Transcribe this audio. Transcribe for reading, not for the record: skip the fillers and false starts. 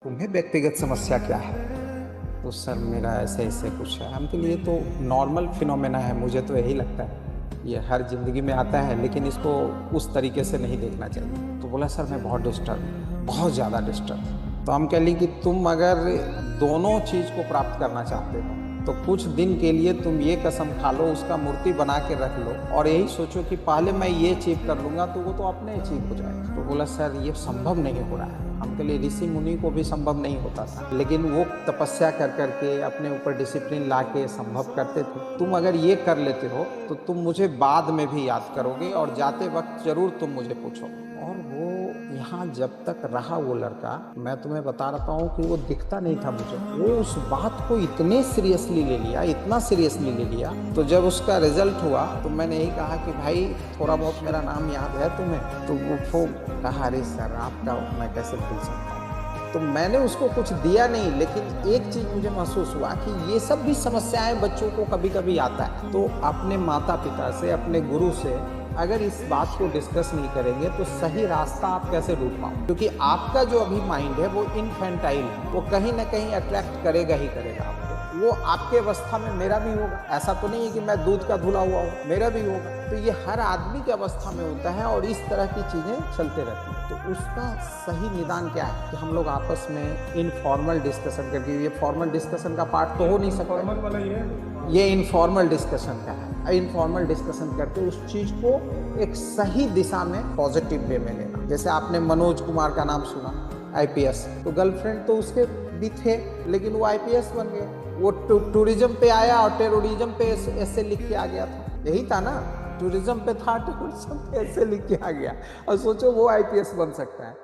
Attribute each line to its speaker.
Speaker 1: तुम्हें व्यक्तिगत समस्या क्या है? तो सर मेरा ऐसे ऐसे कुछ है। हम के लिए तो नॉर्मल फिनोमेना है, मुझे तो यही लगता है। ये हर जिंदगी में आता है, लेकिन इसको उस तरीके से नहीं देखना चाहिए। तो बोला सर मैं बहुत डिस्टर्ब हूँ, बहुत ज़्यादा डिस्टर्ब हूँ। तो हम कह ली कि तुम अगर दोनों चीज़ को प्राप्त करना चाहते हो तो कुछ दिन के लिए तुम ये कसम खा लो, उसका मूर्ति बना के रख लो और यही सोचो कि पहले मैं ये अचीव कर लूंगा तो वो तो अपने अचीव हो जाएगा। तो बोला सर ये संभव नहीं हो रहा है। हम के लिए ऋषि मुनि को भी संभव नहीं होता था, लेकिन वो तपस्या कर करके अपने ऊपर डिसिप्लिन ला के संभव करते थे। तुम अगर ये कर लेते हो तो तुम मुझे बाद में भी याद करोगे और जाते वक्त जरूर तुम मुझे पूछोगे। और वो यहाँ जब तक रहा वो लड़का, मैं तुम्हें बता रहा हूँ कि वो दिखता नहीं था मुझे। वो उस बात को इतने सीरियसली ले लिया, इतना सीरियसली ले लिया। तो जब उसका रिजल्ट हुआ तो मैंने यही कहा कि भाई थोड़ा बहुत मेरा नाम याद है तुम्हें? तो वो कहा अरे सर आपका मैं कैसे भूल सकता हूँ। तो मैंने उसको कुछ दिया नहीं, लेकिन एक चीज मुझे महसूस हुआ कि ये सब भी समस्याएं बच्चों को कभी कभी आता है। तो अपने माता पिता से, अपने गुरु से अगर इस बात को डिस्कस नहीं करेंगे तो सही रास्ता आप कैसे ढूंढ पाओ? क्योंकि आपका जो अभी माइंड है वो इनफेंटाइल है, वो कहीं ना कहीं अट्रैक्ट करेगा ही करेगा आपको। वो आपके अवस्था में मेरा भी होगा, ऐसा तो नहीं है कि मैं दूध का धुला हुआ हूँ, मेरा भी होगा। तो ये हर आदमी की अवस्था में होता है और इस तरह की चीजें चलते रहती हैं। तो उसका सही निदान क्या है कि हम लोग आपस में इनफॉर्मल डिस्कशन करके, ये फॉर्मल डिस्कशन का पार्ट तो हो नहीं सकता,
Speaker 2: फॉर्मल वाला
Speaker 1: ये इनफॉर्मल डिस्कशन का है। इनफॉर्मल डिस्कशन करके उस चीज को एक सही दिशा में पॉजिटिव वे में लेना। जैसे आपने मनोज कुमार का नाम सुना, आईपीएस। तो गर्लफ्रेंड तो उसके भी थे, लेकिन वो आईपीएस बन गए। वो टूरिज्म पे आया और टेररिज्म पे ऐसे लिख के आ गया था। यही था ना, टूरिज्म पे था, टूरिज्म पे ऐसे लिख के आ गया और सोचो वो आईपीएस बन सकता है।